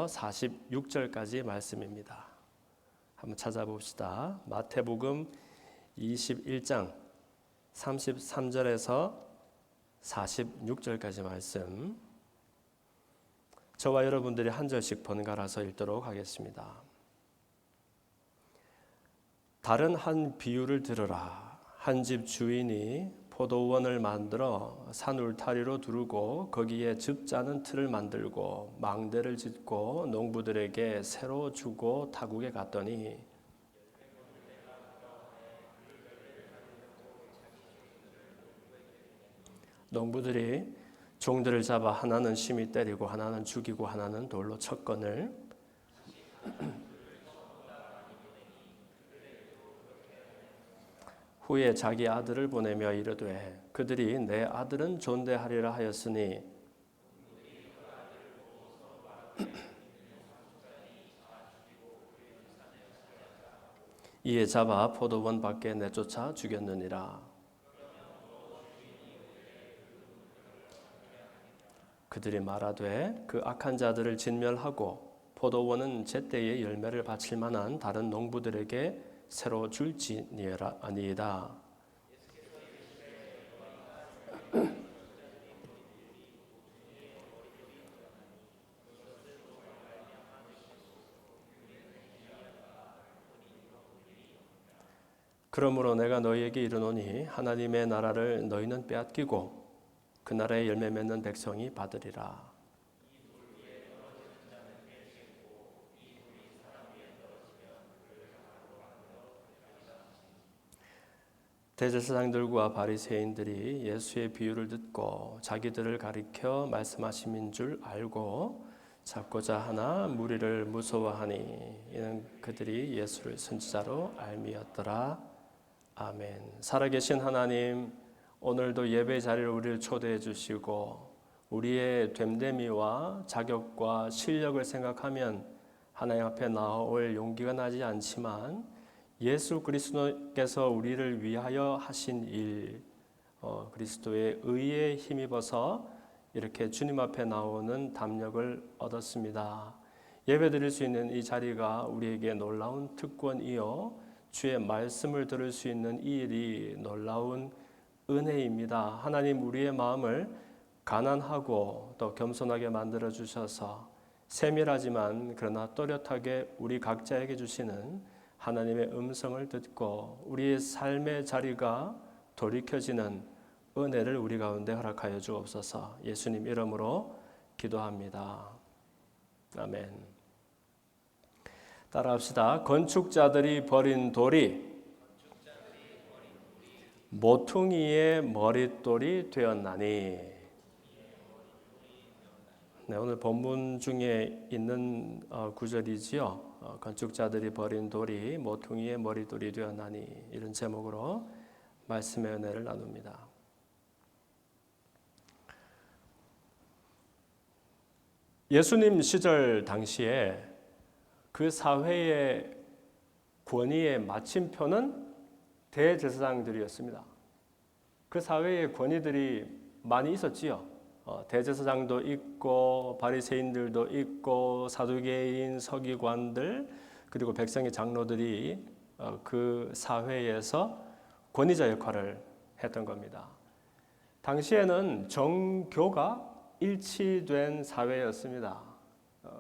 41절에서 46절까지 말씀입니다. 한번 찾아봅시다. 마태복음 21장 33절에서 46절까지 말씀. 저와 여러분들이 한 절씩 번갈아서 읽도록 하겠습니다. 다른 한 비유를 들으라. 한 집 주인이 포도원을 만들어 산 울타리로 두르고 거기에 즙 짜는 틀을 만들고 망대를 짓고 농부들에게 새로 주고 타국에 갔더니 농부들이 종들을 잡아 하나는 심히 때리고 하나는 죽이고 하나는 돌로 쳤거늘 후에 자기 아들을 보내며 이르되 그들이 내 아들은 존대하리라 하였으니 이에 잡아 포도원 밖에 내쫓아 죽였느니라. 그들이 말하되 그 악한 자들을 진멸하고 포도원은 제때에 열매를 바칠 만한 다른 농부들에게 새로 줄지니이다. 그러므로 내가 너희에게 이르노니 하나님의 나라를 너희는 빼앗기고 그 나라의 열매 맺는 백성이 받으리라. 대제사장들과 바리새인들이 예수의 비유를 듣고 자기들을 가리켜 말씀하심인 줄 알고 잡고자 하나 무리를 무서워하니 이는 그들이 예수를 선지자로 알미었더라. 아멘. 살아계신 하나님, 오늘도 예배 자리를 우리를 초대해 주시고 우리의 됨됨이와 자격과 실력을 생각하면 하나님 앞에 나올 용기가 나지 않지만 예수 그리스도께서 우리를 위하여 하신 일, 그리스도의 의에 힘입어서 이렇게 주님 앞에 나오는 담력을 얻었습니다. 예배드릴 수 있는 이 자리가 우리에게 놀라운 특권이요 주의 말씀을 들을 수 있는 이 일이 놀라운 은혜입니다. 하나님, 우리의 마음을 가난하고 또 겸손하게 만들어 주셔서 세밀하지만 그러나 또렷하게 우리 각자에게 주시는 하나님의 음성을 듣고 우리의 삶의 자리가 돌이켜지는 은혜를 우리 가운데 허락하여 주옵소서. 예수님 이름으로 기도합니다. 아멘. 따라합시다. 건축자들이 버린 돌이 모퉁이의 머릿돌이 되었나니. 네, 오늘 본문 중에 있는 구절이지요. 건축자들이 버린 돌이 모퉁이의 머릿돌이 되었나니, 이런 제목으로 말씀의 은혜를 나눕니다. 예수님 시절 당시에 그 사회의 권위의 마침표는 대제사장들이었습니다. 그 사회의 권위들이 많이 있었지요. 대제사장도 있고 바리새인들도 있고 사두개인 서기관들 그리고 백성의 장로들이 그 사회에서 권위자 역할을 했던 겁니다. 당시에는 정교가 일치된 사회였습니다.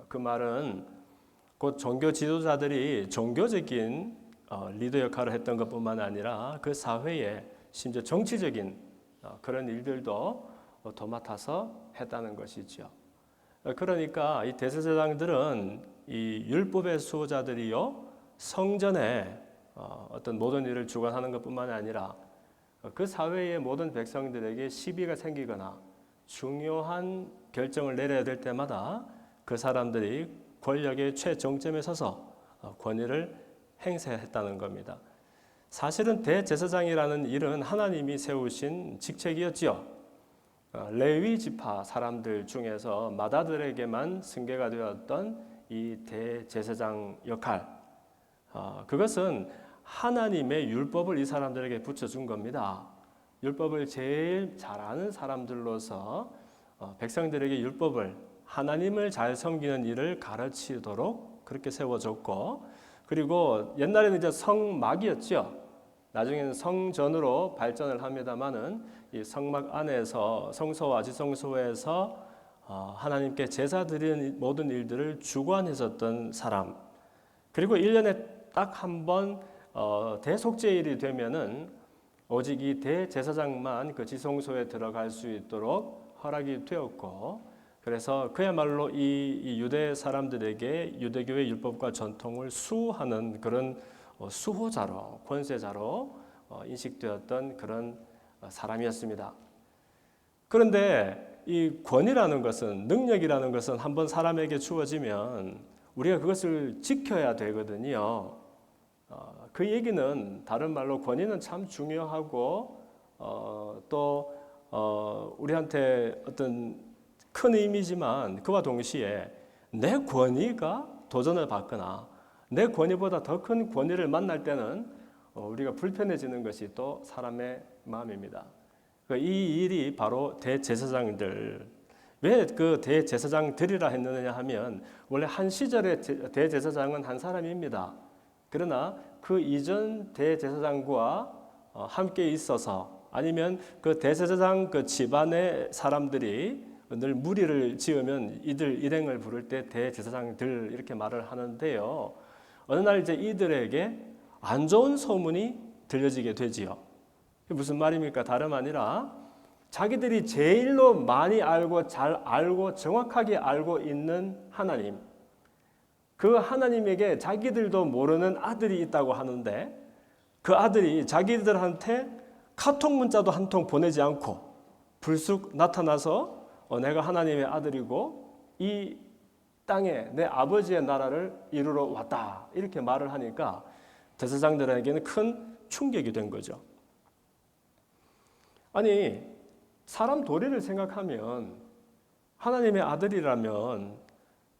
그 말은 곧 종교 지도자들이 종교적인 리더 역할을 했던 것뿐만 아니라 그 사회에 심지어 정치적인 그런 일들도 도맡아서 했다는 것이죠. 그러니까 이 대제사장들은 이 율법의 수호자들이요 성전에 어떤 모든 일을 주관하는 것뿐만 아니라 그 사회의 모든 백성들에게 시비가 생기거나 중요한 결정을 내려야 될 때마다 그 사람들이 권력의 최정점에 서서 권위를 행사했다는 겁니다. 사실은 대제사장이라는 일은 하나님이 세우신 직책이었지요. 레위 지파 사람들 중에서 맏아들에게만 승계가 되었던 이 대제사장 역할, 그것은 하나님의 율법을 이 사람들에게 붙여준 겁니다. 율법을 제일 잘 아는 사람들로서 백성들에게 율법을 하나님을 잘 섬기는 일을 가르치도록 그렇게 세워졌고, 그리고 옛날에는 이제 성막이었죠. 나중에는 성전으로 발전을 합니다만은 이 성막 안에서 성소와 지성소에서 하나님께 제사 드리는 모든 일들을 주관했었던 사람. 그리고 1년에 딱 한 번 대속죄일이 되면은 오직 이 대제사장만 그 지성소에 들어갈 수 있도록 허락이 되었고, 그래서 그야말로 이 유대 사람들에게 유대교의 율법과 전통을 수호하는 그런 수호자로, 권세자로 인식되었던 그런 사람이었습니다. 그런데 이 권위라는 것은, 능력이라는 것은 한번 사람에게 주어지면 우리가 그것을 지켜야 되거든요. 그 얘기는 다른 말로 권위는 참 중요하고 또 우리한테 어떤 큰 의미지만 그와 동시에 내 권위가 도전을 받거나 내 권위보다 더 큰 권위를 만날 때는 우리가 불편해지는 것이 또 사람의 마음입니다. 이 일이 바로 대제사장들, 왜 그 대제사장들이라 했느냐 하면 원래 한 시절의 대제사장은 한 사람입니다. 그러나 그 이전 대제사장과 함께 있어서 아니면 그 대제사장 그 집안의 사람들이 늘 무리를 지으면 이들 일행을 부를 때 대제사장들 이렇게 말을 하는데요. 어느 날 이제 이들에게 안 좋은 소문이 들려지게 되지요. 무슨 말입니까? 다름 아니라 자기들이 제일로 많이 알고 잘 알고 정확하게 알고 있는 하나님, 그 하나님에게 자기들도 모르는 아들이 있다고 하는데 그 아들이 자기들한테 카톡 문자도 한 통 보내지 않고 불쑥 나타나서 내가 하나님의 아들이고 이 땅에 내 아버지의 나라를 이루러 왔다 이렇게 말을 하니까 대제사장들에게는 큰 충격이 된 거죠. 아니, 사람 도리를 생각하면 하나님의 아들이라면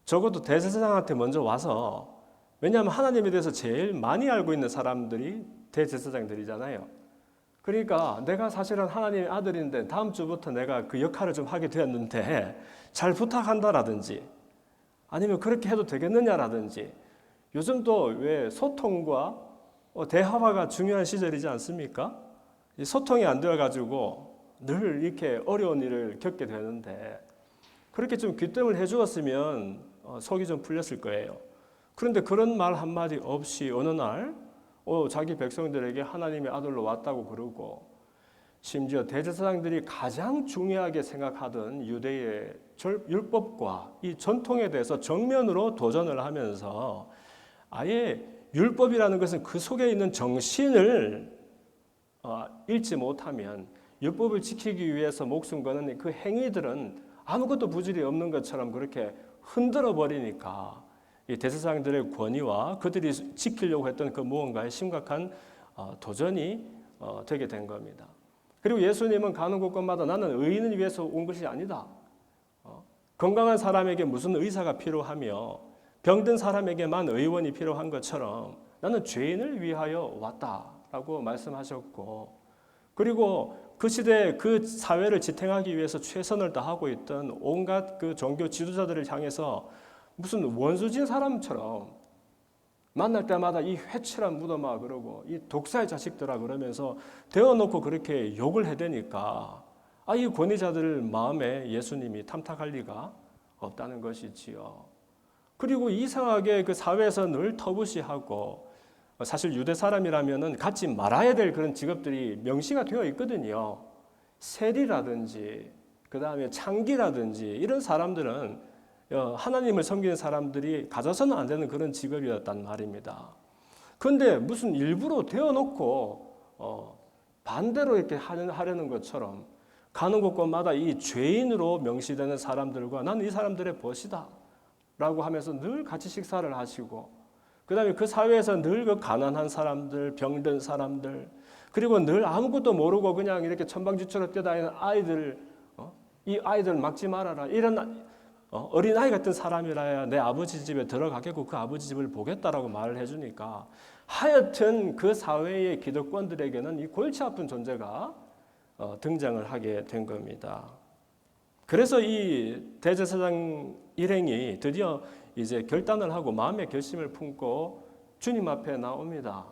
적어도 대제사장한테 먼저 와서, 왜냐하면 하나님에 대해서 제일 많이 알고 있는 사람들이 대제사장들이잖아요. 그러니까 내가 사실은 하나님의 아들인데 다음 주부터 내가 그 역할을 좀 하게 되었는데 잘 부탁한다라든지 아니면 그렇게 해도 되겠느냐라든지, 요즘도 왜 소통과 대화가 중요한 시절이지 않습니까? 이 소통이 안 되어가지고 늘 이렇게 어려운 일을 겪게 되는데 그렇게 좀 귀뜸을 해주었으면 속이 좀 풀렸을 거예요. 그런데 그런 말 한마디 없이 어느 날 자기 백성들에게 하나님의 아들로 왔다고 그러고, 심지어 대제사장들이 가장 중요하게 생각하던 유대의 율법과 이 전통에 대해서 정면으로 도전을 하면서 아예 율법이라는 것은 그 속에 있는 정신을 잃지 못하면 율법을 지키기 위해서 목숨 거는 그 행위들은 아무것도 부질이 없는 것처럼 그렇게 흔들어 버리니까 이 대제사장들의 권위와 그들이 지키려고 했던 그 무언가에 심각한 도전이 되게 된 겁니다. 그리고 예수님은 가는 곳곳마다 나는 의인을 위해서 온 것이 아니다. 건강한 사람에게 무슨 의사가 필요하며 병든 사람에게만 의원이 필요한 것처럼 나는 죄인을 위하여 왔다라고 말씀하셨고, 그리고 그 시대에 그 사회를 지탱하기 위해서 최선을 다하고 있던 온갖 그 종교 지도자들을 향해서 무슨 원수진 사람처럼 만날 때마다 이 회칠한 무덤아 그러고 이 독사의 자식들아 그러면서 대어놓고 그렇게 욕을 해대니까 이 권위자들 마음에 예수님이 탐탁할 리가 없다는 것이지요. 그리고 이상하게 그 사회에서 늘 터부시하고, 사실 유대 사람이라면은 갖지 말아야 될 그런 직업들이 명시가 되어 있거든요. 세리라든지 그 다음에 창기라든지 이런 사람들은 하나님을 섬기는 사람들이 가져서는 안 되는 그런 직업이었단 말입니다. 그런데 무슨 일부러 대어놓고 반대로 이렇게 하려는 것처럼 가는 곳곳마다 이 죄인으로 명시되는 사람들과 나는 이 사람들의 벗이다 라고 하면서 늘 같이 식사를 하시고, 그 다음에 그 사회에서 늘 그 가난한 사람들, 병든 사람들, 그리고 늘 아무것도 모르고 그냥 이렇게 천방지축으로 뛰어다니는 아이들, 이 아이들 막지 말아라, 이런 어린아이 같은 사람이라야 내 아버지 집에 들어가겠고 그 아버지 집을 보겠다라고 말을 해주니까 하여튼 그 사회의 기득권들에게는 이 골치 아픈 존재가 등장을 하게 된 겁니다. 그래서 이 대제사장 일행이 드디어 이제 결단을 하고 마음의 결심을 품고 주님 앞에 나옵니다.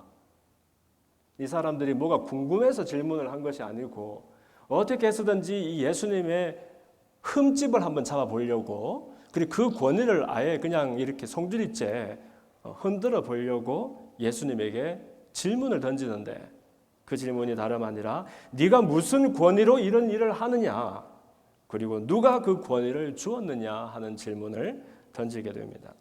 이 사람들이 뭐가 궁금해서 질문을 한 것이 아니고 어떻게 해서든지 이 예수님의 흠집을 한번 잡아보려고, 그리고 그 권위를 아예 그냥 이렇게 송두리째 흔들어 보려고 예수님에게 질문을 던지는데, 그 질문이 다름 아니라 네가 무슨 권위로 이런 일을 하느냐, 그리고 누가 그 권위를 주었느냐 하는 질문을 던지게 됩니다.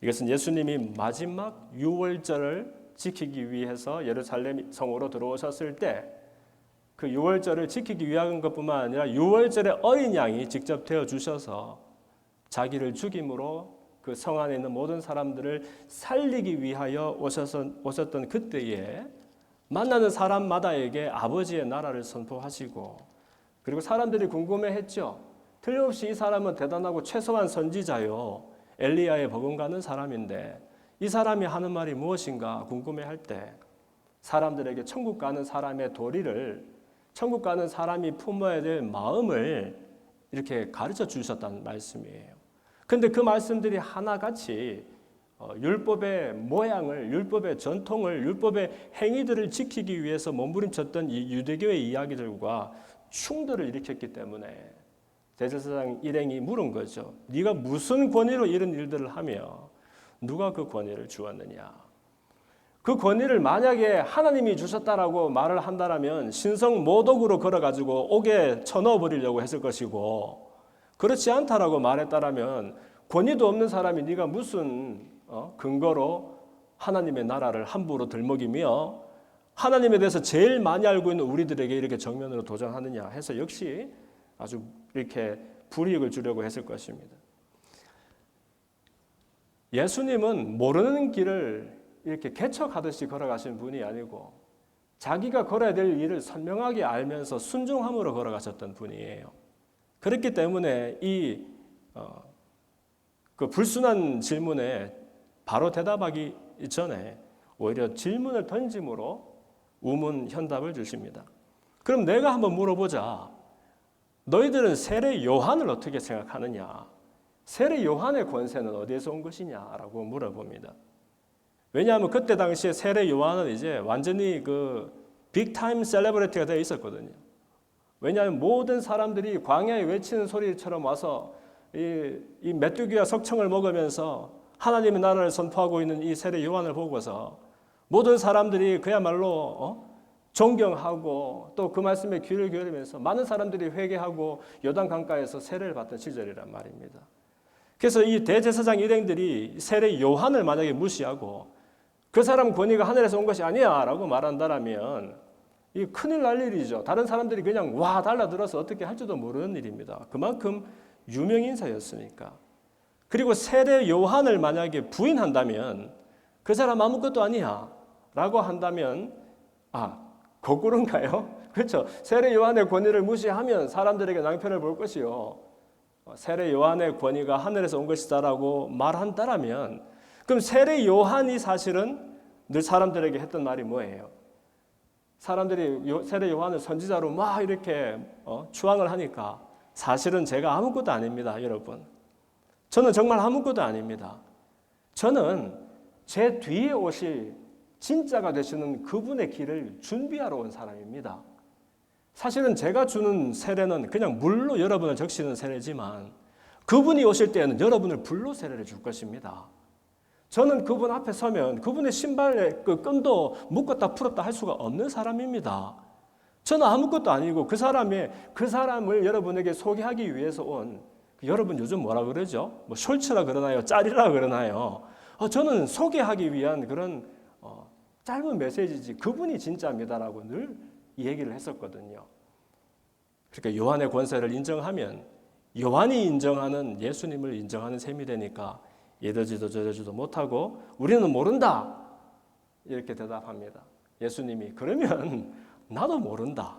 이것은 예수님이 마지막 유월절을 지키기 위해서 예루살렘 성으로 들어오셨을 때 그 유월절을 지키기 위한 것뿐만 아니라 유월절의 어린 양이 직접 되어 주셔서 자기를 죽임으로 그 성 안에 있는 모든 사람들을 살리기 위하여 오셨던 그때에 만나는 사람마다에게 아버지의 나라를 선포하시고, 그리고 사람들이 궁금해했죠. 틀림없이 이 사람은 대단하고 최소한 선지자요, 엘리야에 버금가는 사람인데 이 사람이 하는 말이 무엇인가 궁금해할 때 사람들에게 천국 가는 사람의 도리를, 천국 가는 사람이 품어야 될 마음을 이렇게 가르쳐 주셨다는 말씀이에요. 그런데 그 말씀들이 하나같이 율법의 모양을, 율법의 전통을, 율법의 행위들을 지키기 위해서 몸부림쳤던 이 유대교의 이야기들과 충돌을 일으켰기 때문에 대제사장 일행이 물은 거죠. 네가 무슨 권위로 이런 일들을 하며 누가 그 권위를 주었느냐. 그 권위를 만약에 하나님이 주셨다라고 말을 한다면 신성 모독으로 걸어가지고 옥에 쳐넣어 버리려고 했을 것이고, 그렇지 않다라고 말했다라면 권위도 없는 사람이 네가 무슨 근거로 하나님의 나라를 함부로 들먹이며 하나님에 대해서 제일 많이 알고 있는 우리들에게 이렇게 정면으로 도전하느냐 해서 역시 아주 이렇게 불이익을 주려고 했을 것입니다. 예수님은 모르는 길을 이렇게 개척하듯이 걸어가신 분이 아니고 자기가 걸어야 될 일을 선명하게 알면서 순종함으로 걸어가셨던 분이에요. 그렇기 때문에 그 불순한 질문에 바로 대답하기 전에 오히려 질문을 던짐으로 우문 현답을 주십니다. 그럼 내가 한번 물어보자. 너희들은 세례 요한을 어떻게 생각하느냐? 세례 요한의 권세는 어디에서 온 것이냐라고 물어봅니다. 왜냐하면 그때 당시에 세례 요한은 이제 완전히 그 빅타임 셀레브리티가 되어 있었거든요. 왜냐하면 모든 사람들이 광야에 외치는 소리처럼 와서 이 메뚜기와 석청을 먹으면서 하나님의 나라를 선포하고 있는 이 세례 요한을 보고서 모든 사람들이 그야말로 존경하고 또 그 말씀에 귀를 기울이면서 많은 사람들이 회개하고 요단 강가에서 세례를 받던 시절이란 말입니다. 그래서 이 대제사장 일행들이 세례 요한을 만약에 무시하고 그 사람 권위가 하늘에서 온 것이 아니야 라고 말한다면 이 큰일 날 일이죠. 다른 사람들이 그냥 와 달라들어서 어떻게 할지도 모르는 일입니다. 그만큼 유명인사였으니까. 그리고 세례 요한을 만약에 부인한다면 그 사람 아무것도 아니야 라고 한다면 거꾸로인가요? 그렇죠. 세례 요한의 권위를 무시하면 사람들에게 낭패를 볼 것이요. 세례 요한의 권위가 하늘에서 온 것이다라고 말한다라면 그럼 세례 요한이 사실은 늘 사람들에게 했던 말이 뭐예요? 사람들이 세례 요한을 선지자로 막 이렇게 추앙을 하니까 사실은 제가 아무것도 아닙니다, 여러분. 저는 정말 아무것도 아닙니다. 저는 제 뒤에 오실 진짜가 되시는 그분의 길을 준비하러 온 사람입니다. 사실은 제가 주는 세례는 그냥 물로 여러분을 적시는 세례지만 그분이 오실 때에는 여러분을 불로 세례를 줄 것입니다. 저는 그분 앞에 서면 그분의 신발에 그 끈도 묶었다 풀었다 할 수가 없는 사람입니다. 저는 아무것도 아니고 그 사람을 여러분에게 소개하기 위해서 온, 여러분 요즘 뭐라 그러죠? 뭐 숄츠라 그러나요? 짤이라 그러나요? 저는 소개하기 위한 그런 짧은 메시지지 그분이 진짜입니다라고 늘 얘기를 했었거든요. 그러니까 요한의 권세를 인정하면 요한이 인정하는 예수님을 인정하는 셈이 되니까 이러지도 저러지도 못하고 우리는 모른다 이렇게 대답합니다. 예수님이 그러면 나도 모른다.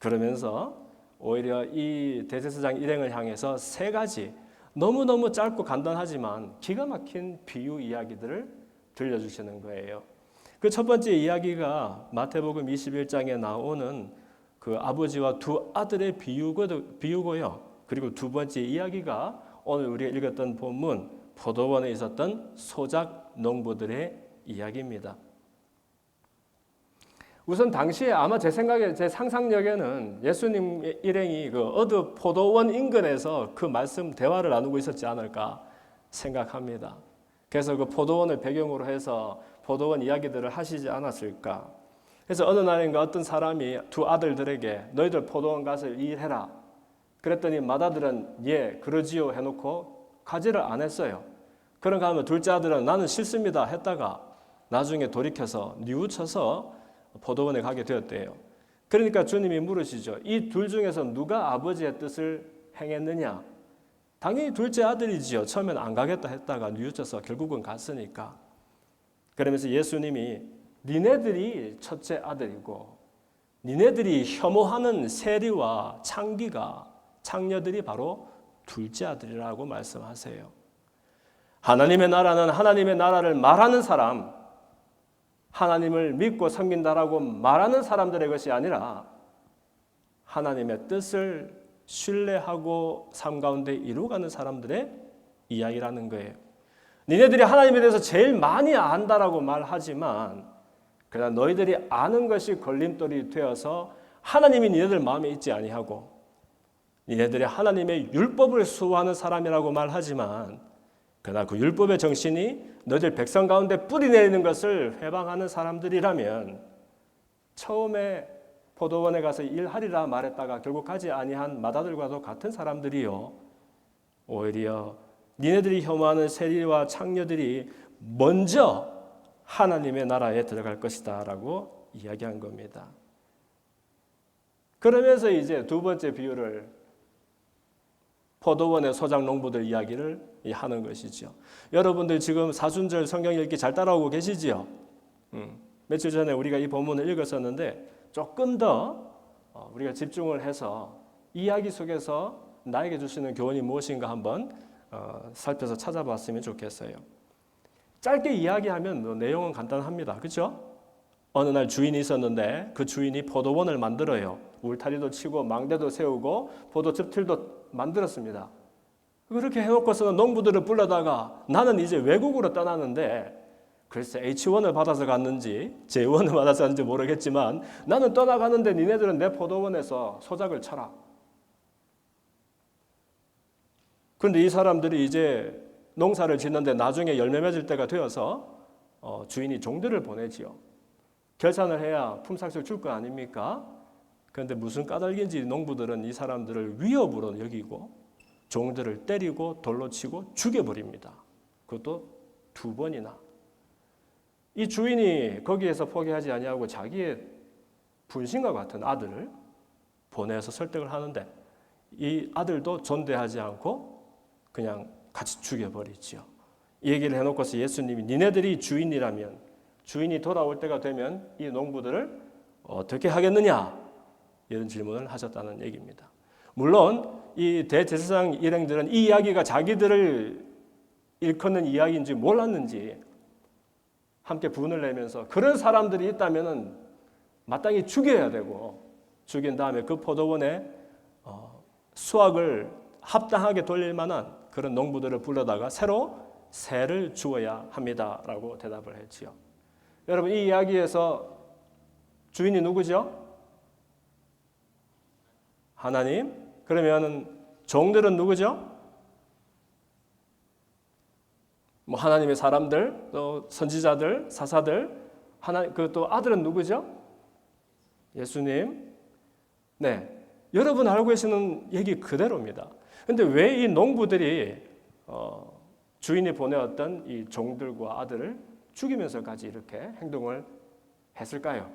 그러면서 오히려 이 대제사장 일행을 향해서 세 가지 너무너무 짧고 간단하지만 기가 막힌 비유 이야기들을 들려주시는 거예요. 그 첫 번째 이야기가 마태복음 21장에 나오는 그 아버지와 두 아들의 비유고요. 그리고 두 번째 이야기가 오늘 우리가 읽었던 본문 포도원에 있었던 소작 농부들의 이야기입니다. 우선 당시에 아마 제 생각에 제 상상력에는 예수님 일행이 그 어느 포도원 인근에서 그 말씀 대화를 나누고 있었지 않을까 생각합니다. 그래서 그 포도원을 배경으로 해서 포도원 이야기들을 하시지 않았을까. 그래서 어느 날인가 어떤 사람이 두 아들들에게 너희들 포도원 가서 일해라. 그랬더니 맏아들은 예 그러지요 해놓고 가지를 안 했어요. 그런가 하면 둘째 아들은 나는 싫습니다 했다가 나중에 돌이켜서 뉘우쳐서 포도원에 가게 되었대요. 그러니까 주님이 물으시죠. 이 둘 중에서 누가 아버지의 뜻을 행했느냐? 당연히 둘째 아들이지요. 처음엔 안 가겠다 했다가 뉘우쳐서 결국은 갔으니까. 그러면서 예수님이 니네들이 첫째 아들이고 니네들이 혐오하는 세리와 창녀들이 바로 둘째 아들이라고 말씀하세요. 하나님의 나라는 하나님의 나라를 말하는 사람, 하나님을 믿고 섬긴다라고 말하는 사람들의 것이 아니라 하나님의 뜻을 신뢰하고 삶 가운데 이루어가는 사람들의 이야기라는 거예요. 니네들이 하나님에 대해서 제일 많이 안다라고 말하지만 그러나 너희들이 아는 것이 걸림돌이 되어서 하나님이 니네들 마음에 있지 아니하고 니네들이 하나님의 율법을 수호하는 사람이라고 말하지만 그러나 그 율법의 정신이 너희들 백성 가운데 뿌리 내리는 것을 회방하는 사람들이라면 처음에 포도원에 가서 일하리라 말했다가 결국 가지 아니한 맏아들과도 같은 사람들이요. 오히려 니네들이 혐오하는 세리와 창녀들이 먼저 하나님의 나라에 들어갈 것이다 라고 이야기한 겁니다. 그러면서 이제 두 번째 비유를 포도원의 소작 농부들 이야기를 하는 것이죠. 여러분들 지금 사순절 성경 읽기 잘 따라오고 계시지요? 며칠 전에 우리가 이 본문을 읽었었는데 조금 더 우리가 집중을 해서 이야기 속에서 나에게 주시는 교훈이 무엇인가 한번 살펴서 찾아봤으면 좋겠어요. 짧게 이야기하면 내용은 간단합니다. 그렇죠? 어느 날 주인이 있었는데 그 주인이 포도원을 만들어요. 울타리도 치고 망대도 세우고 포도즙 틀도 만들었습니다. 그렇게 해놓고서는 농부들을 불러다가 나는 이제 외국으로 떠나는데 글쎄 H1을 받아서 갔는지 J1을 받아서 갔는지 모르겠지만 나는 떠나가는데 니네들은 내 포도원에서 소작을 쳐라. 그런데 이 사람들이 이제 농사를 짓는데 나중에 열매 맺을 때가 되어서 주인이 종들을 보내지요. 결산을 해야 품삯을 줄 거 아닙니까? 그런데 무슨 까닭인지 농부들은 이 사람들을 위협으로 여기고 종들을 때리고 돌로 치고 죽여버립니다. 그것도 2번이나. 이 주인이 거기에서 포기하지 아니하고 자기의 분신과 같은 아들을 보내서 설득을 하는데 이 아들도 존대하지 않고 그냥 같이 죽여버리죠. 이 얘기를 해놓고서 예수님이 니네들이 주인이라면 주인이 돌아올 때가 되면 이 농부들을 어떻게 하겠느냐 이런 질문을 하셨다는 얘기입니다. 물론 이 대제사장 일행들은 이 이야기가 자기들을 일컫는 이야기인지 몰랐는지 함께 분을 내면서 그런 사람들이 있다면 마땅히 죽여야 되고 죽인 다음에 그 포도원에 수확을 합당하게 돌릴 만한 그런 농부들을 불러다가 새로 세를 주어야 합니다라고 대답을 했지요. 여러분 이 이야기에서 주인이 누구죠? 하나님. 그러면 종들은 누구죠? 뭐 하나님의 사람들, 또 선지자들, 사사들, 그 또 아들은 누구죠? 예수님. 네, 여러분 알고 계시는 얘기 그대로입니다. 그런데 왜 이 농부들이 주인이 보내었던 이 종들과 아들을 죽이면서까지 이렇게 행동을 했을까요?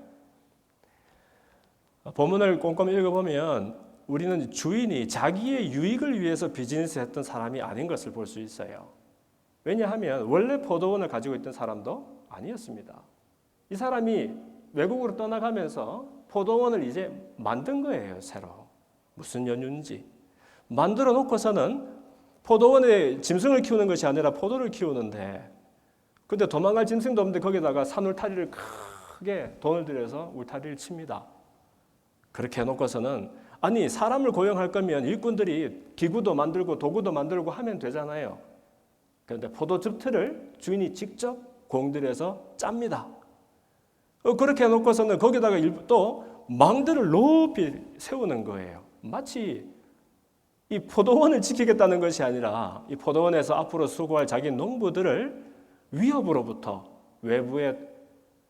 본문을 꼼꼼히 읽어보면 우리는 주인이 자기의 유익을 위해서 비즈니스를 했던 사람이 아닌 것을 볼 수 있어요. 왜냐하면 원래 포도원을 가지고 있던 사람도 아니었습니다. 이 사람이 외국으로 떠나가면서 포도원을 이제 만든 거예요, 새로. 무슨 연유인지. 만들어 놓고서는 포도원에 짐승을 키우는 것이 아니라 포도를 키우는데 근데 도망갈 짐승도 없는데 거기다가 산 울타리를 크게 돈을 들여서 울타리를 칩니다. 그렇게 해놓고서는 아니 사람을 고용할 거면 일꾼들이 기구도 만들고 도구도 만들고 하면 되잖아요. 그런데 포도즙 틀을 주인이 직접 공들여서 짭니다. 그렇게 해놓고서는 거기다가 또 망대를 높이 세우는 거예요. 마치 이 포도원을 지키겠다는 것이 아니라 이 포도원에서 앞으로 수고할 자기 농부들을 위협으로부터, 외부의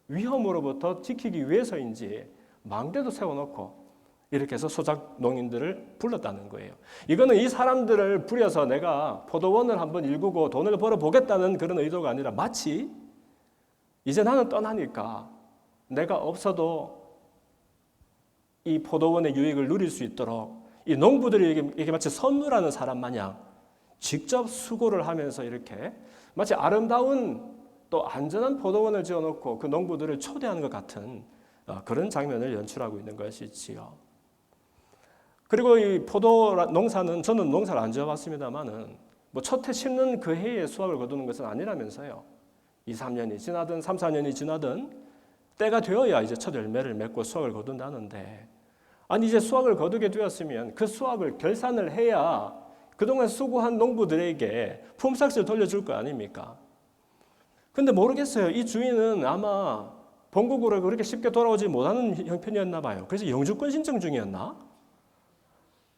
위험으로부터 지키기 위해서인지 망대도 세워놓고 이렇게 해서 소작 농인들을 불렀다는 거예요. 이거는 이 사람들을 부려서 내가 포도원을 한번 일구고 돈을 벌어보겠다는 그런 의도가 아니라 마치 이제 나는 떠나니까 내가 없어도 이 포도원의 유익을 누릴 수 있도록 이 농부들이 이게 마치 선물하는 사람 마냥 직접 수고를 하면서 이렇게 마치 아름다운 또 안전한 포도원을 지어놓고 그 농부들을 초대하는 것 같은 그런 장면을 연출하고 있는 것이지요. 그리고 이 포도 농사는 저는 농사를 안 지어봤습니다만은 뭐 첫해 심는 그 해에 수확을 거두는 것은 아니라면서요. 2, 3년이 지나든 3, 4년이 지나든 때가 되어야 이제 첫 열매를 맺고 수확을 거둔다는데 아니 이제 수확을 거두게 되었으면 그 수확을 결산을 해야 그동안 수고한 농부들에게 품삯을 돌려줄 거 아닙니까? 근데 모르겠어요. 이 주인은 아마 본국으로 그렇게 쉽게 돌아오지 못하는 형편이었나 봐요. 그래서 영주권 신청 중이었나?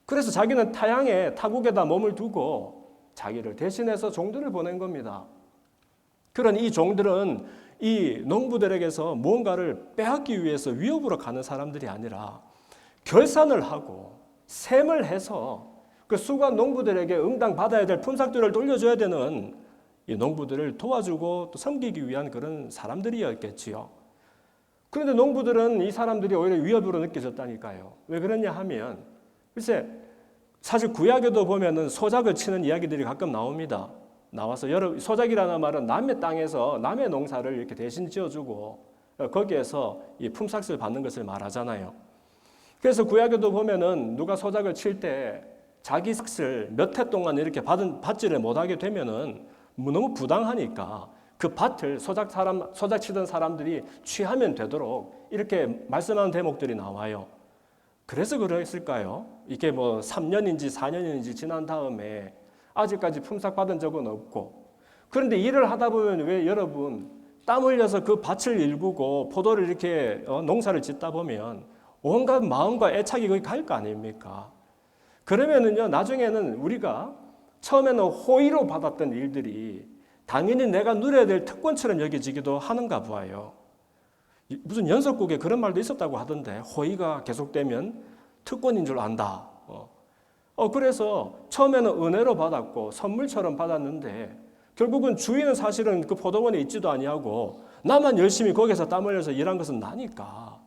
그래서 자기는 타양에 타국에다 몸을 두고 자기를 대신해서 종들을 보낸 겁니다. 그런 이 종들은 이 농부들에게서 무언가를 빼앗기 위해서 위협으로 가는 사람들이 아니라 결산을 하고 셈을 해서 그 수고한 농부들에게 응당 받아야 될 품삯들을 돌려줘야 되는 이 농부들을 도와주고 또 섬기기 위한 그런 사람들이었겠지요. 그런데 농부들은 이 사람들이 오히려 위협으로 느껴졌다니까요. 왜 그러냐 하면 글쎄 사실 구약에도 보면은 소작을 치는 이야기들이 가끔 나옵니다. 나와서 소작이라는 말은 남의 땅에서 남의 농사를 이렇게 대신 지어주고 거기에서 이 품삯을 받는 것을 말하잖아요. 그래서 구약에도 보면은 누가 소작을 칠 때 자기 삭을 몇 해 동안 이렇게 받지를 못하게 되면은 너무 부당하니까 그 밭을 소작 치던 사람들이 취하면 되도록 이렇게 말씀하는 대목들이 나와요. 그래서 그랬을까요? 이게 뭐 3년인지 4년인지 지난 다음에 아직까지 품삯 받은 적은 없고 그런데 일을 하다 보면 왜 여러분 땀 흘려서 그 밭을 일구고 포도를 이렇게 농사를 짓다 보면 온갖 마음과 애착이 거기 갈 거 아닙니까? 그러면은요 나중에는 우리가 처음에는 호의로 받았던 일들이 당연히 내가 누려야 될 특권처럼 여겨지기도 하는가 봐요. 무슨 연속국에 그런 말도 있었다고 하던데 호의가 계속되면 특권인 줄 안다. 그래서 처음에는 은혜로 받았고 선물처럼 받았는데 결국은 주인은 사실은 그 포도원에 있지도 아니하고 나만 열심히 거기서 땀 흘려서 일한 것은 나니까.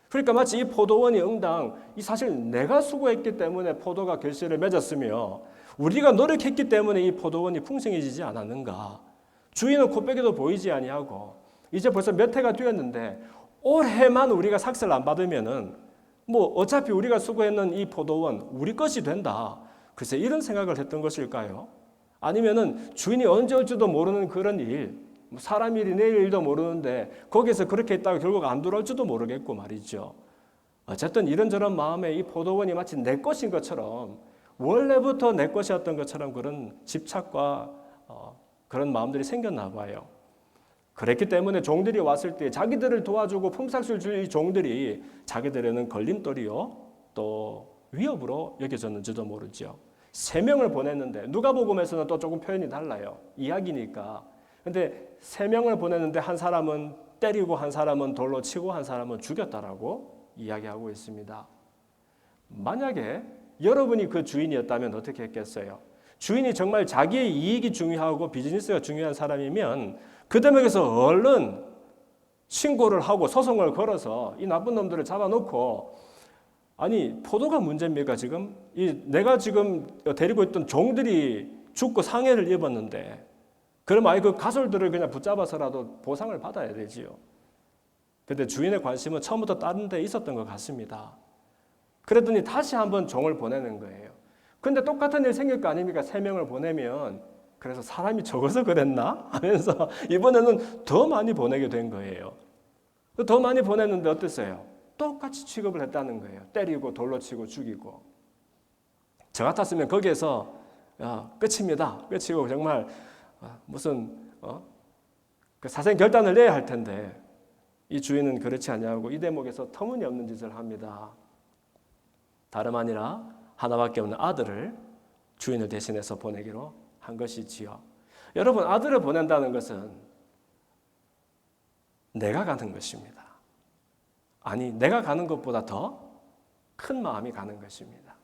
그러니까 마치 이 포도원이 응당 이 사실 내가 수고했기 때문에 포도가 결실을 맺었으며 우리가 노력했기 때문에 이 포도원이 풍성해지지 않았는가. 주인은 코빼기도 보이지 아니하고 이제 벌써 몇 해가 되었는데 올해만 우리가 삭슬 안 받으면은 뭐 어차피 우리가 수고했는 이 포도원 우리 것이 된다. 글쎄 이런 생각을 했던 것일까요? 아니면은 주인이 언제 올지도 모르는 그런 일, 사람 일이 내일 일도 모르는데 거기서 그렇게 있다가 결국 안 돌아올지도 모르겠고 말이죠. 어쨌든 이런저런 마음에 이 포도원이 마치 내 것인 것처럼 원래부터 내 것이었던 것처럼 그런 집착과 그런 마음들이 생겼나 봐요. 그랬기 때문에 종들이 왔을 때 자기들을 도와주고 품삯을 줄 이 종들이 자기들에는 걸림돌이요 또 위협으로 여겨졌는지도 모르죠. 3명을 보냈는데 누가복음에서는 또 조금 표현이 달라요. 이야기니까. 근데 3명을 보냈는데 한 사람은 때리고 한 사람은 돌로 치고 한 사람은 죽였다라고 이야기하고 있습니다. 만약에 여러분이 그 주인이었다면 어떻게 했겠어요? 주인이 정말 자기의 이익이 중요하고 비즈니스가 중요한 사람이면 그 대목에서 얼른 신고를 하고 소송을 걸어서 이 나쁜 놈들을 잡아놓고 아니 포도가 문제입니까 지금? 내가 지금 데리고 있던 종들이 죽고 상해를 입었는데 그럼 아예 그 가솔들을 그냥 붙잡아서라도 보상을 받아야 되지요. 그런데 주인의 관심은 처음부터 다른 데 있었던 것 같습니다. 그랬더니 다시 한번 종을 보내는 거예요. 근데 똑같은 일 생길 거 아닙니까? 3명을 보내면 그래서 사람이 적어서 그랬나? 하면서 이번에는 더 많이 보내게 된 거예요. 더 많이 보냈는데 어땠어요? 똑같이 취급을 했다는 거예요. 때리고 돌로 치고 죽이고. 저 같았으면 거기에서 끝입니다. 끝이고 정말 무슨 그 사생 결단을 내야 할 텐데 이 주인은 그렇지 않냐고 이 대목에서 터무니없는 짓을 합니다. 다름 아니라 하나밖에 없는 아들을 주인을 대신해서 보내기로 한 것이지요. 여러분, 아들을 보낸다는 것은 내가 가는 것입니다. 아니, 내가 가는 것보다 더 큰 마음이 가는 것입니다.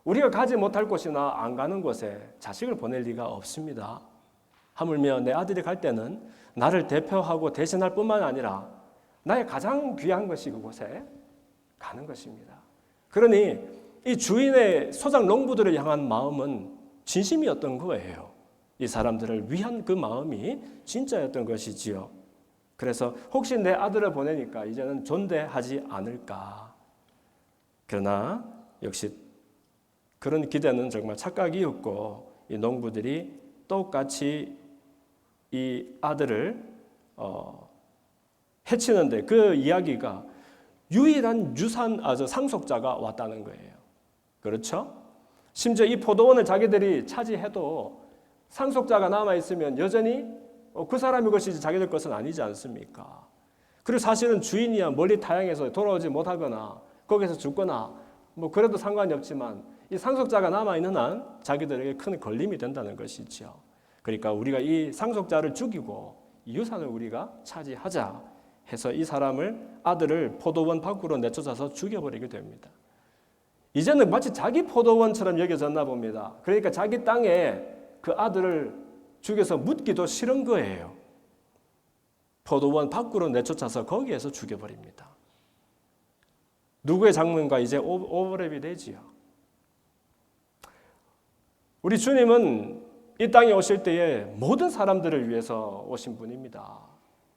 우리가 가지 못할 곳이나 안 가는 곳에 자식을 보낼 리가 없습니다. 하물며 내 아들이 갈 때는 나를 대표하고 대신할 뿐만 아니라 나의 가장 귀한 것이 그곳에 가는 것입니다. 그러니 이 주인의 소작 농부들을 향한 마음은 진심이었던 거예요. 이 사람들을 위한 그 마음이 진짜였던 것이지요. 그래서 혹시 내 아들을 보내니까 이제는 존대하지 않을까. 그러나 역시 그런 기대는 정말 착각이었고 이 농부들이 똑같이 이 아들을 해치는데 그 이야기가 유일한 상속자가 왔다는 거예요. 그렇죠? 심지어 이 포도원을 자기들이 차지해도 상속자가 남아있으면 여전히 그 사람의 것이지 자기들 것은 아니지 않습니까? 그리고 사실은 주인이야 멀리 타향해서 돌아오지 못하거나 거기서 죽거나 뭐 그래도 상관이 없지만 이 상속자가 남아있는 한 자기들에게 큰 걸림이 된다는 것이죠. 그러니까 우리가 이 상속자를 죽이고 이 유산을 우리가 차지하자 해서 이 아들을 포도원 밖으로 내쫓아서 죽여버리게 됩니다. 이제는 마치 자기 포도원처럼 여겨졌나 봅니다. 그러니까 자기 땅에 그 아들을 죽여서 묻기도 싫은 거예요. 포도원 밖으로 내쫓아서 거기에서 죽여버립니다. 누구의 장면과 이제 오버랩이 되지요. 우리 주님은 이 땅에 오실 때에 모든 사람들을 위해서 오신 분입니다.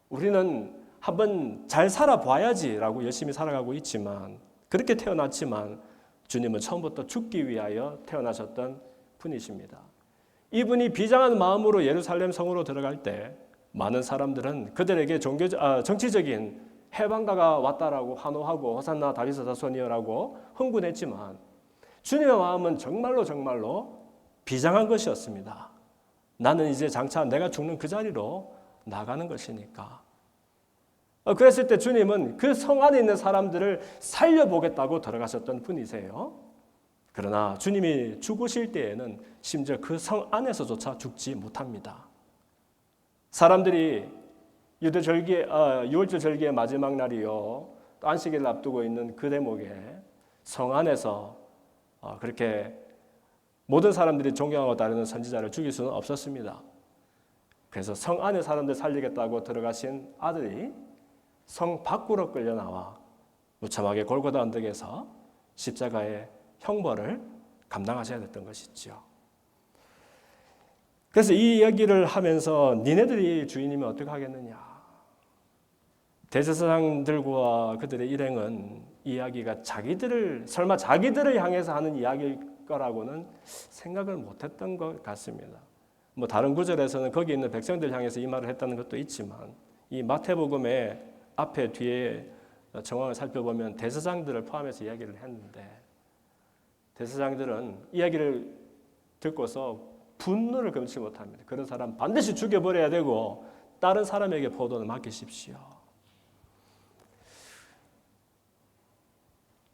우리는 한번 잘 살아봐야지라고 열심히 살아가고 있지만 그렇게 태어났지만 주님은 처음부터 죽기 위하여 태어나셨던 분이십니다. 이분이 비장한 마음으로 예루살렘 성으로 들어갈 때 많은 사람들은 그들에게 정치적인 해방가가 왔다라고 환호하고 호산나 다윗의 자손이여라고 흥분했지만 주님의 마음은 정말로 비장한 것이었습니다. 나는 이제 장차 내가 죽는 그 자리로 나가는 것이니까. 그랬을 때 주님은 그 성 안에 있는 사람들을 살려보겠다고 들어가셨던 분이세요. 그러나 주님이 죽으실 때에는 심지어 그 성 안에서조차 죽지 못합니다. 사람들이 유월절 절기의 마지막 날이요, 또 안식일을 앞두고 있는 그 대목에 성 안에서 그렇게 모든 사람들이 존경하고 따르는 선지자를 죽일 수는 없었습니다. 그래서 성 안에 사람들 살리겠다고 들어가신 아들이 성 밖으로 끌려 나와 무참하게 골고다 언덕에서 십자가의 형벌을 감당하셔야 됐던 것이죠. 그래서 이 이야기를 하면서 니네들이 주인이면 어떻게 하겠느냐. 대제사장들과 그들의 일행은 이 이야기가 설마 자기들을 향해서 하는 이야기일 거라고는 생각을 못했던 것 같습니다. 뭐 다른 구절에서는 거기 있는 백성들 향해서 이 말을 했다는 것도 있지만 이 마태복음의 앞에 뒤에 정황을 살펴보면 대제사장들을 포함해서 이야기를 했는데 대제사장들은 이야기를 듣고서 분노를 금치 못합니다. 그런 사람 반드시 죽여버려야 되고 다른 사람에게 포도는 맡기십시오.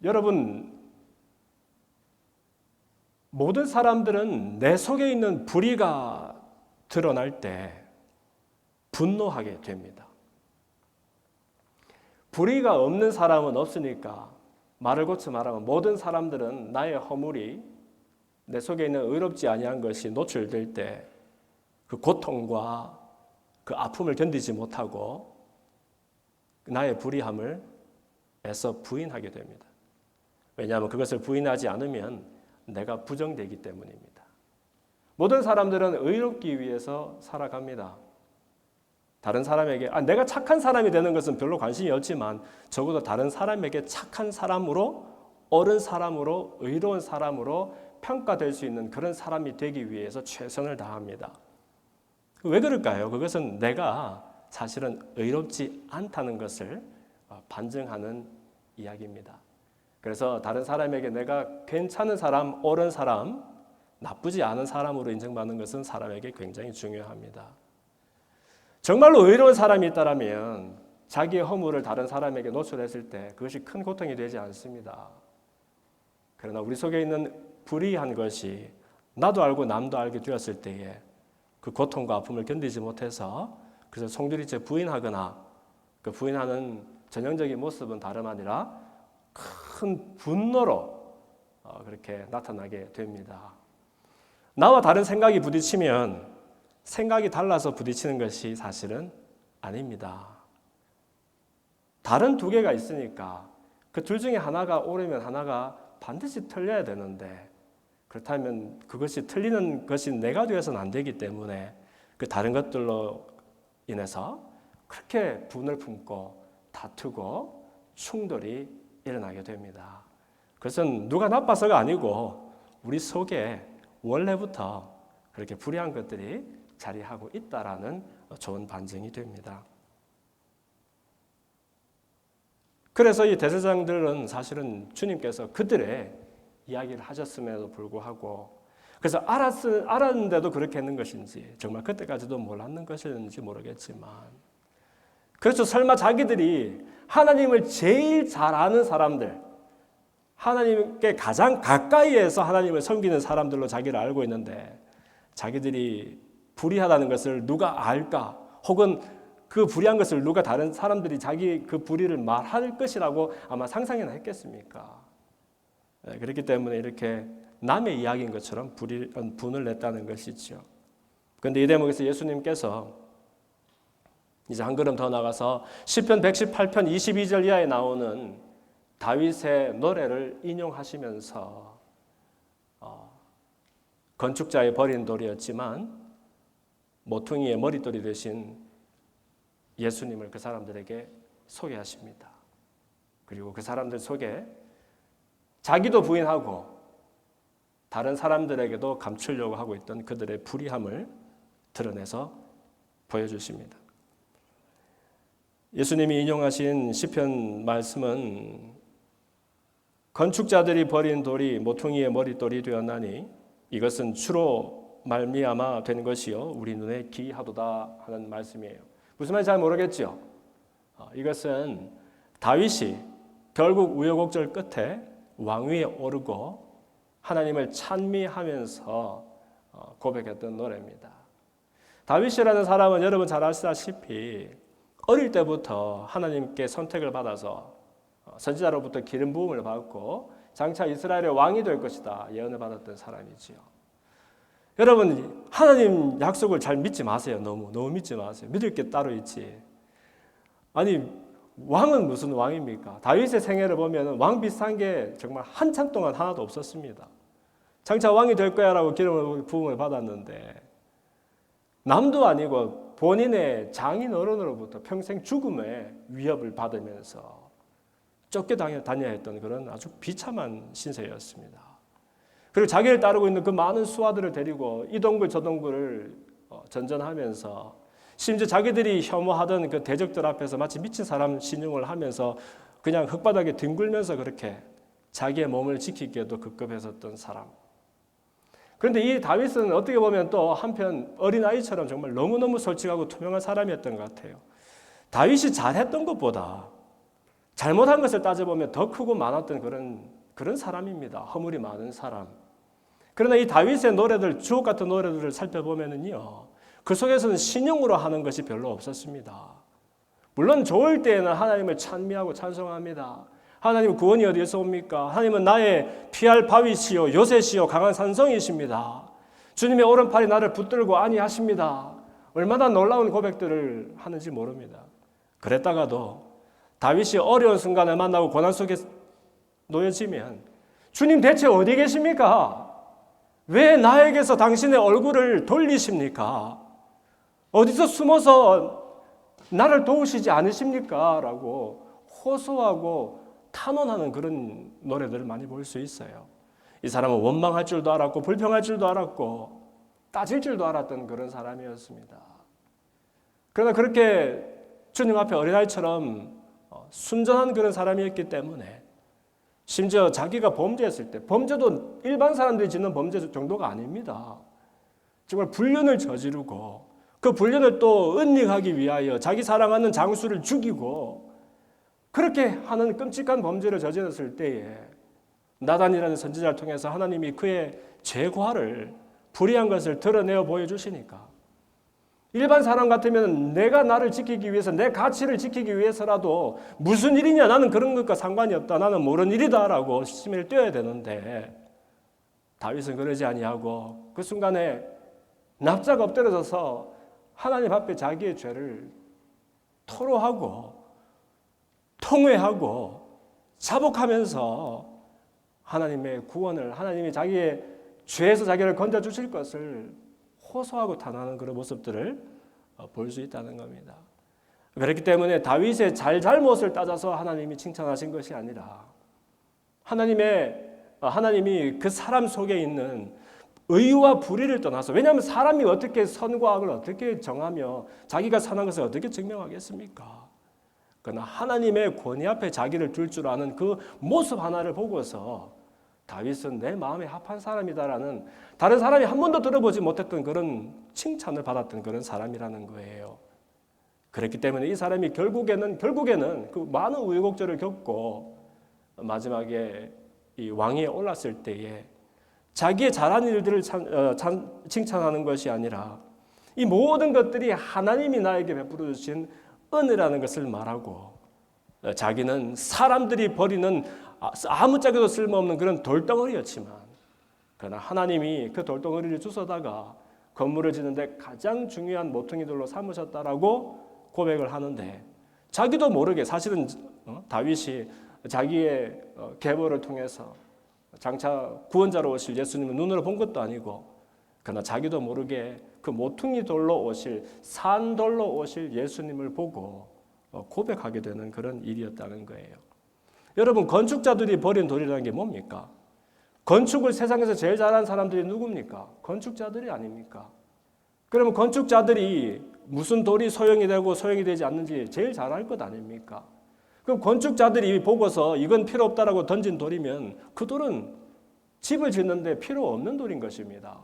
여러분, 모든 사람들은 내 속에 있는 불의가 드러날 때 분노하게 됩니다. 불의가 없는 사람은 없으니까 말을 고쳐 말하면 모든 사람들은 나의 허물이 내 속에 있는 의롭지 아니한 것이 노출될 때 그 고통과 그 아픔을 견디지 못하고 나의 불의함을 애써 부인하게 됩니다. 왜냐하면 그것을 부인하지 않으면 내가 부정되기 때문입니다. 모든 사람들은 의롭기 위해서 살아갑니다. 다른 사람에게 내가 착한 사람이 되는 것은 별로 관심이 없지만 적어도 다른 사람에게 착한 사람으로, 옳은 사람으로, 의로운 사람으로 평가될 수 있는 그런 사람이 되기 위해서 최선을 다합니다. 왜 그럴까요? 그것은 내가 사실은 의롭지 않다는 것을 반증하는 이야기입니다. 그래서 다른 사람에게 내가 괜찮은 사람, 옳은 사람, 나쁘지 않은 사람으로 인정받는 것은 사람에게 굉장히 중요합니다. 정말로 의로운 사람이 있다면 자기의 허물을 다른 사람에게 노출했을 때 그것이 큰 고통이 되지 않습니다. 그러나 우리 속에 있는 불의한 것이 나도 알고 남도 알게 되었을 때에 그 고통과 아픔을 견디지 못해서 그래서 송두리째 부인하거나 그 부인하는 전형적인 모습은 다름 아니라 큰 분노로 그렇게 나타나게 됩니다. 나와 다른 생각이 부딪히면 생각이 달라서 부딪히는 것이 사실은 아닙니다. 다른 두 개가 있으니까 그 둘 중에 하나가 옳으면 하나가 반드시 틀려야 되는데 그렇다면 그것이 틀리는 것이 내가 되어서는 안 되기 때문에 그 다른 것들로 인해서 그렇게 분을 품고 다투고 충돌이 일어나게 됩니다. 그것은 누가 나빠서가 아니고 우리 속에 원래부터 그렇게 불의한 것들이 자리하고 있다라는 좋은 반증이 됩니다. 그래서 이 대제사장들은 사실은 주님께서 그들의 이야기를 하셨음에도 불구하고 그래서 알았는데도 그렇게 했는 것인지 정말 그때까지도 몰랐는 것인지 모르겠지만 그래서 설마 자기들이 하나님을 제일 잘 아는 사람들 하나님께 가장 가까이에서 하나님을 섬기는 사람들로 자기를 알고 있는데 자기들이 불의하다는 것을 누가 알까? 혹은 그 불의한 것을 누가 다른 사람들이 자기 그 불의를 말할 것이라고 아마 상상이나 했겠습니까? 그렇기 때문에 이렇게 남의 이야기인 것처럼 분을 냈다는 것이죠. 그런데 이 대목에서 예수님께서 이제 한 걸음 더 나가서 시편 118편 22절 이하에 나오는 다윗의 노래를 인용하시면서 건축자의 버린 돌이었지만 모퉁이의 머릿돌이 되신 예수님을 그 사람들에게 소개하십니다. 그리고 그 사람들 속에 자기도 부인하고 다른 사람들에게도 감추려고 하고 있던 그들의 불의함을 드러내서 보여주십니다. 예수님이 인용하신 시편 말씀은 건축자들이 버린 돌이 모퉁이의 머릿돌이 되었나니 이것은 주로 말미암아 된 것이요 우리 눈에 기이하도다 하는 말씀이에요. 무슨 말인지 잘 모르겠죠? 이것은 다윗이 결국 우여곡절 끝에 왕위에 오르고 하나님을 찬미하면서 고백했던 노래입니다. 다윗이라는 사람은 여러분 잘 아시다시피 어릴 때부터 하나님께 선택을 받아서 선지자로부터 기름 부음을 받고 장차 이스라엘의 왕이 될 것이다 예언을 받았던 사람이지요. 여러분 하나님 약속을 잘 믿지 마세요. 너무 믿지 마세요. 믿을 게 따로 있지. 아니 왕은 무슨 왕입니까? 다윗의 생애를 보면 왕 비슷한 게 정말 한참 동안 하나도 없었습니다. 장차 왕이 될 거야라고 기름 부음을 받았는데 남도 아니고 본인의 장인 어른으로부터 평생 죽음의 위협을 받으면서 쫓겨다녀야 했던 그런 아주 비참한 신세였습니다. 그리고 자기를 따르고 있는 그 많은 수하들을 데리고 이 동굴 저 동굴을 전전하면서 심지어 자기들이 혐오하던 그 대적들 앞에서 마치 미친 사람 신용을 하면서 그냥 흙바닥에 뒹굴면서 그렇게 자기의 몸을 지키기에도 급급했었던 사람. 그런데 이 다윗은 어떻게 보면 또 한편 어린아이처럼 정말 너무너무 솔직하고 투명한 사람이었던 것 같아요. 다윗이 잘했던 것보다 잘못한 것을 따져보면 더 크고 많았던 그런 사람입니다. 허물이 많은 사람. 그러나 이 다윗의 노래들, 주옥 같은 노래들을 살펴보면요, 그 속에서는 신용으로 하는 것이 별로 없었습니다. 물론 좋을 때에는 하나님을 찬미하고 찬송합니다. 하나님 구원이 어디에서 옵니까? 하나님은 나의 피할 바위시요 요새시요 강한 산성이십니다. 주님의 오른팔이 나를 붙들고 안위하십니다. 얼마나 놀라운 고백들을 하는지 모릅니다. 그랬다가도 다윗이 어려운 순간을 만나고 고난 속에 놓여지면 주님 대체 어디 계십니까? 왜 나에게서 당신의 얼굴을 돌리십니까? 어디서 숨어서 나를 도우시지 않으십니까? 라고 호소하고 탄원하는 그런 노래들을 많이 볼 수 있어요. 이 사람은 원망할 줄도 알았고 불평할 줄도 알았고 따질 줄도 알았던 그런 사람이었습니다. 그러나 그렇게 주님 앞에 어린아이처럼 순전한 그런 사람이었기 때문에 심지어 자기가 범죄했을 때 범죄도 일반 사람들이 짓는 범죄 정도가 아닙니다. 정말 불륜을 저지르고 그 불륜을 또 은닉하기 위하여 자기 사랑하는 장수를 죽이고 그렇게 하는 끔찍한 범죄를 저질렀을 때에 나단이라는 선지자를 통해서 하나님이 그의 죄과를 불의한 것을 드러내어 보여주시니까 일반 사람 같으면 내가 나를 지키기 위해서 내 가치를 지키기 위해서라도 무슨 일이냐 나는 그런 것과 상관이 없다 나는 모르는 일이다라고 심을 뛰어야 되는데 다윗은 그러지 아니하고 그 순간에 납작 엎드려져서 하나님 앞에 자기의 죄를 토로하고 통회하고 자복하면서 하나님의 구원을 하나님이 자기의 죄에서 자기를 건져주실 것을 호소하고 탄하는 그런 모습들을 볼 수 있다는 겁니다. 그렇기 때문에 다윗의 잘잘못을 따져서 하나님이 칭찬하신 것이 아니라 하나님이 그 사람 속에 있는 의와 불의를 떠나서 왜냐하면 사람이 어떻게 선과 악을 어떻게 정하며 자기가 선한 것을 어떻게 증명하겠습니까? 그러나 하나님의 권위 앞에 자기를 둘 줄 아는 그 모습 하나를 보고서 다윗은 내 마음에 합한 사람이다라는 다른 사람이 한 번도 들어보지 못했던 그런 칭찬을 받았던 그런 사람이라는 거예요. 그렇기 때문에 이 사람이 결국에는 그 많은 우여곡절을 겪고 마지막에 이 왕위에 올랐을 때에 자기의 잘한 일들을 칭찬하는 것이 아니라 이 모든 것들이 하나님이 나에게 베풀어 주신 은혜라는 것을 말하고 자기는 사람들이 버리는 아무짝에도 쓸모없는 그런 돌덩어리였지만 그러나 하나님이 그 돌덩어리를 주워다가 건물을 짓는데 가장 중요한 모퉁이들로 삼으셨다라고 고백을 하는데 자기도 모르게 사실은 다윗이 자기의 계보를 통해서 장차 구원자로 오실 예수님을 눈으로 본 것도 아니고 그러나 자기도 모르게 그 모퉁이 돌로 오실 산돌로 오실 예수님을 보고 고백하게 되는 그런 일이었다는 거예요. 여러분 건축자들이 버린 돌이라는 게 뭡니까? 건축을 세상에서 제일 잘하는 사람들이 누굽니까? 건축자들이 아닙니까? 그러면 건축자들이 무슨 돌이 소용이 되고 소용이 되지 않는지 제일 잘할 것 아닙니까? 그럼 건축자들이 보고서 이건 필요 없다라고 던진 돌이면 그 돌은 집을 짓는데 필요 없는 돌인 것입니다.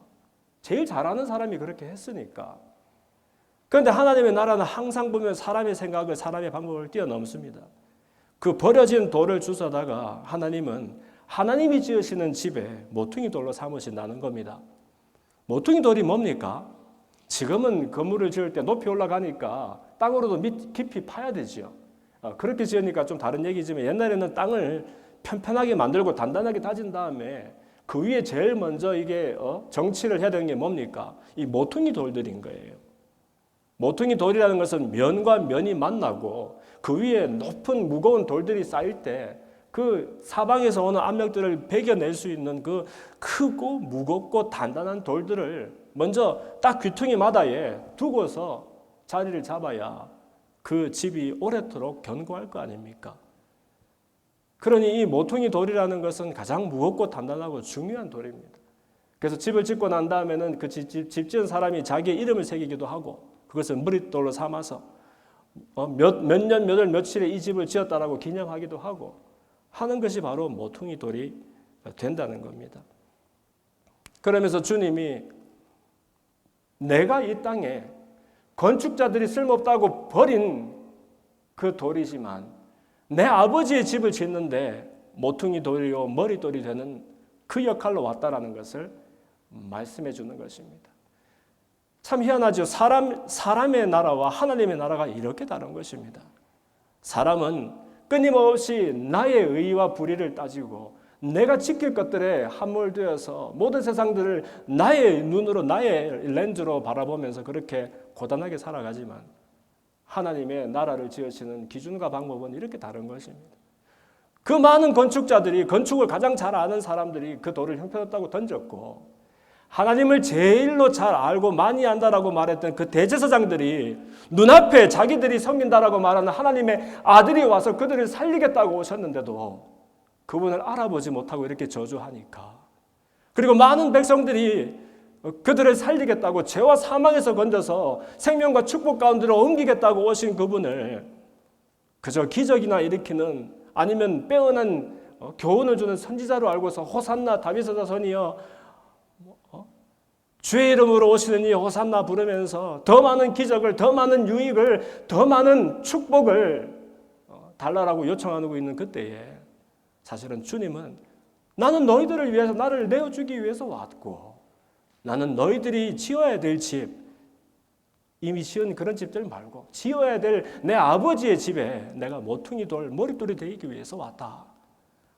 제일 잘하는 사람이 그렇게 했으니까. 그런데 하나님의 나라는 항상 보면 사람의 생각을 사람의 방법을 뛰어넘습니다. 그 버려진 돌을 주워다가 하나님은 하나님이 지으시는 집에 모퉁이 돌로 삼으신다는 겁니다. 모퉁이 돌이 뭡니까? 지금은 건물을 지을 때 높이 올라가니까 땅으로도 깊이 파야 되죠. 그렇게 지으니까 좀 다른 얘기지만 옛날에는 땅을 편편하게 만들고 단단하게 다진 다음에 그 위에 제일 먼저 이게 정치를 해야 되는 게 뭡니까? 이 모퉁이 돌들인 거예요. 모퉁이 돌이라는 것은 면과 면이 만나고 그 위에 높은 무거운 돌들이 쌓일 때 그 사방에서 오는 압력들을 배겨낼 수 있는 그 크고 무겁고 단단한 돌들을 먼저 딱 귀퉁이 마다에 두고서 자리를 잡아야 그 집이 오래도록 견고할 거 아닙니까? 그러니 이 모퉁이 돌이라는 것은 가장 무겁고 단단하고 중요한 돌입니다. 그래서 집을 짓고 난 다음에는 그 집 지은 사람이 자기의 이름을 새기기도 하고 그것을 머릿돌로 삼아서 몇 년, 몇 월, 며칠에 이 집을 지었다라고 기념하기도 하고 하는 것이 바로 모퉁이 돌이 된다는 겁니다. 그러면서 주님이 내가 이 땅에 건축자들이 쓸모없다고 버린 그 돌이지만 내 아버지의 집을 짓는데 모퉁이 돌이요 머릿돌이 되는 그 역할로 왔다라는 것을 말씀해 주는 것입니다. 참 희한하죠. 사람의 나라와 하나님의 나라가 이렇게 다른 것입니다. 사람은 끊임없이 나의 의와 불의를 따지고 내가 지킬 것들에 함몰되어서 모든 세상들을 나의 눈으로 나의 렌즈로 바라보면서 그렇게 고단하게 살아가지만 하나님의 나라를 지으시는 기준과 방법은 이렇게 다른 것입니다. 그 많은 건축자들이 건축을 가장 잘 아는 사람들이 그 돌을 형편없다고 던졌고 하나님을 제일로 잘 알고 많이 안다라고 말했던 그 대제사장들이 눈앞에 자기들이 섬긴다라고 말하는 하나님의 아들이 와서 그들을 살리겠다고 오셨는데도 그분을 알아보지 못하고 이렇게 저주하니까 그리고 많은 백성들이 그들을 살리겠다고 죄와 사망에서 건져서 생명과 축복 가운데로 옮기겠다고 오신 그분을 그저 기적이나 일으키는 아니면 빼어난 교훈을 주는 선지자로 알고서 호산나 다윗의 자손이여 주의 이름으로 오시는 이 호산나 부르면서 더 많은 기적을, 더 많은 유익을, 더 많은 축복을 달라라고 요청하고 있는 그때에 사실은 주님은 나는 너희들을 위해서 나를 내어주기 위해서 왔고 나는 너희들이 지어야 될 집, 이미 지은 그런 집들 말고 지어야 될 내 아버지의 집에 내가 모퉁이 돌 머릿돌이 되기 위해서 왔다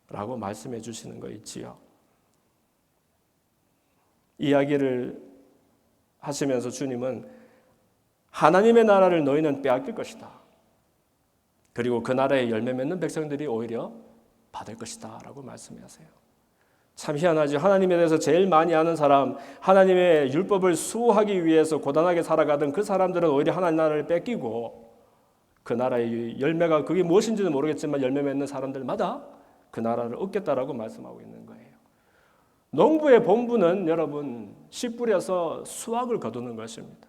라고 말씀해 주시는 거 있지요. 이야기를 하시면서 주님은 하나님의 나라를 너희는 빼앗길 것이다. 그리고 그 나라에 열매 맺는 백성들이 오히려 받을 것이다 라고 말씀하세요. 참 희한하죠. 하나님에 대해서 제일 많이 아는 사람, 하나님의 율법을 수호하기 위해서 고단하게 살아가던 그 사람들은 오히려 하나님 나라를 뺏기고 그 나라의 열매가 그게 무엇인지는 모르겠지만 열매 맺는 사람들마다 그 나라를 얻겠다라고 말씀하고 있는 거예요. 농부의 본분은 여러분 씨 뿌려서 수확을 거두는 것입니다.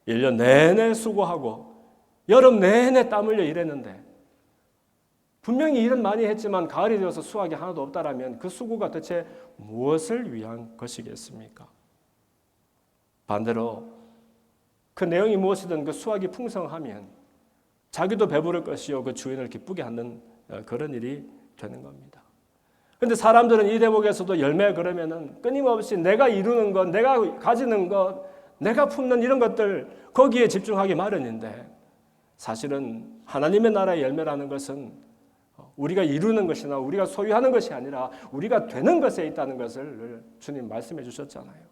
1년 내내 수고하고 여름 내내 땀 흘려 일했는데 분명히 일은 많이 했지만 가을이 되어서 수확이 하나도 없다라면 그 수고가 대체 무엇을 위한 것이겠습니까? 반대로 그 내용이 무엇이든 그 수확이 풍성하면 자기도 배부를 것이요 그 주인을 기쁘게 하는 그런 일이 되는 겁니다. 그런데 사람들은 이 대목에서도 열매 그러면은 끊임없이 내가 이루는 것, 내가 가지는 것, 내가 품는 이런 것들 거기에 집중하기 마련인데 사실은 하나님의 나라의 열매라는 것은 우리가 이루는 것이나 우리가 소유하는 것이 아니라 우리가 되는 것에 있다는 것을 주님 말씀해 주셨잖아요.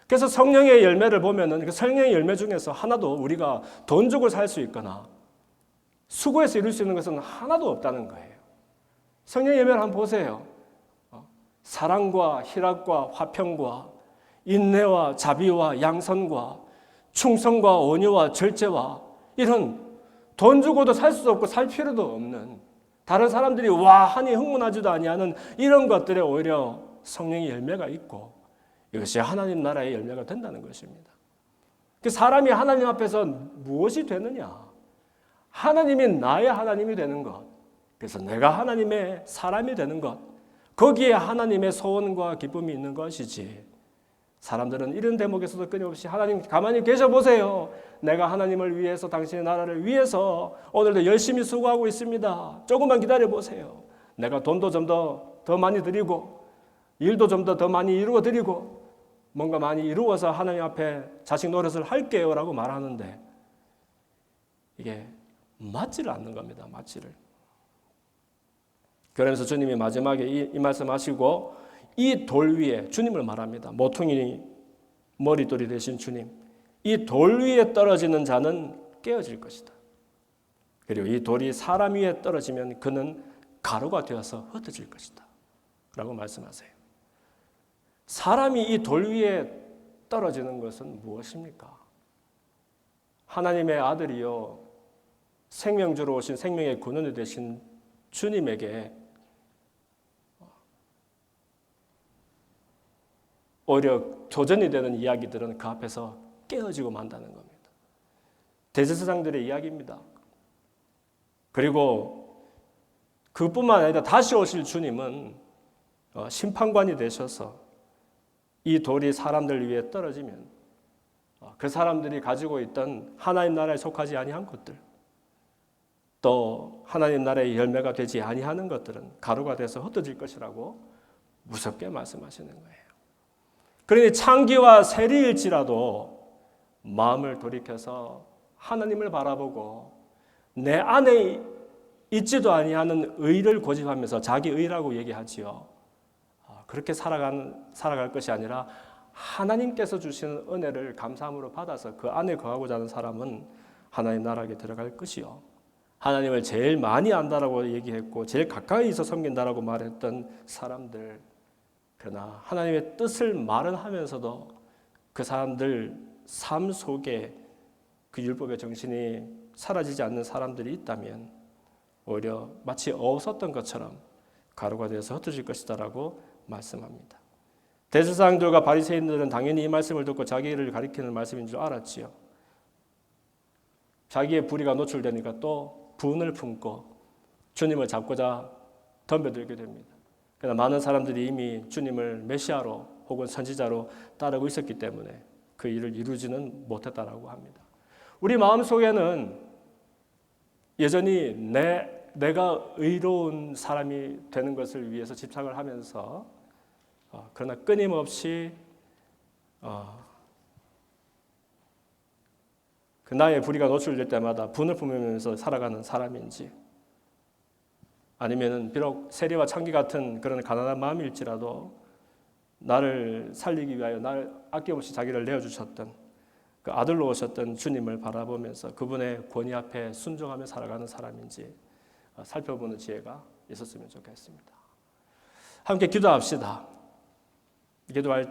그래서 성령의 열매를 보면은 그 성령의 열매 중에서 하나도 우리가 돈 주고 살 수 있거나 수고해서 이룰 수 있는 것은 하나도 없다는 거예요. 성령의 열매를 한번 보세요. 사랑과 희락과 화평과 인내와 자비와 양선과 충성과 온유와 절제와 이런 돈 주고도 살 수 없고 살 필요도 없는 다른 사람들이 와 하니 흥분하지도 아니하는 이런 것들에 오히려 성령의 열매가 있고 이것이 하나님 나라의 열매가 된다는 것입니다. 그 사람이 하나님 앞에서 무엇이 되느냐? 하나님이 나의 하나님이 되는 것. 그래서 내가 하나님의 사람이 되는 것. 거기에 하나님의 소원과 기쁨이 있는 것이지. 사람들은 이런 대목에서도 끊임없이 하나님 가만히 계셔보세요. 내가 하나님을 위해서 당신의 나라를 위해서 오늘도 열심히 수고하고 있습니다. 조금만 기다려보세요. 내가 돈도 좀 더 많이 드리고 일도 좀 더 많이 이루어 드리고 뭔가 많이 이루어서 하나님 앞에 자식 노릇을 할게요 라고 말하는데 이게 맞지를 않는 겁니다. 맞지를. 그러면서 주님이 마지막에 이 말씀하시고 이 돌 위에 주님을 말합니다. 모퉁이 머릿돌이 되신 주님. 이 돌 위에 떨어지는 자는 깨어질 것이다. 그리고 이 돌이 사람 위에 떨어지면 그는 가루가 되어서 흩어질 것이다. 라고 말씀하세요. 사람이 이 돌 위에 떨어지는 것은 무엇입니까? 하나님의 아들이요 생명주로 오신 생명의 근원이 되신 주님에게 오히려 도전이 되는 이야기들은 그 앞에서 깨어지고 만다는 겁니다. 대제사장들의 이야기입니다. 그리고 그뿐만 아니라 다시 오실 주님은 심판관이 되셔서 이 돌이 사람들 위에 떨어지면 그 사람들이 가지고 있던 하나님 나라에 속하지 아니한 것들 또 하나님 나라의 열매가 되지 아니하는 것들은 가루가 돼서 흩어질 것이라고 무섭게 말씀하시는 거예요. 그러니 창기와 세리일지라도 마음을 돌이켜서 하나님을 바라보고 내 안에 있지도 아니하는 의를 고집하면서 자기 의라고 얘기하지요. 그렇게 살아갈 것이 아니라 하나님께서 주시는 은혜를 감사함으로 받아서 그 안에 거하고자 하는 사람은 하나님 나라에 들어갈 것이요. 하나님을 제일 많이 안다라고 얘기했고 제일 가까이서 섬긴다라고 말했던 사람들 그러나 하나님의 뜻을 말은 하면서도 그 사람들 삶 속에 그 율법의 정신이 사라지지 않는 사람들이 있다면 오히려 마치 없었던 것처럼 가루가 되어서 흩어질 것이다라고 말씀합니다. 대제사장들과 바리새인들은 당연히 이 말씀을 듣고 자기를 가리키는 말씀인 줄 알았지요. 자기의 불의가 노출되니까 또 분을 품고 주님을 잡고자 덤벼들게 됩니다. 그러나 많은 사람들이 이미 주님을 메시아로 혹은 선지자로 따르고 있었기 때문에 그 일을 이루지는 못했다라고 합니다. 우리 마음속에는 여전히 내가 의로운 사람이 되는 것을 위해서 집착을 하면서 그러나 끊임없이 그 나의 불의가 노출될 때마다 분을 품으면서 살아가는 사람인지, 아니면은 비록 세리와 창기 같은 그런 가난한 마음일지라도 나를 살리기 위하여 나를 아낌없이 자기를 내어주셨던 그 아들로 오셨던 주님을 바라보면서 그분의 권위 앞에 순종하며 살아가는 사람인지 살펴보는 지혜가 있었으면 좋겠습니다. 함께 기도합시다. 기도할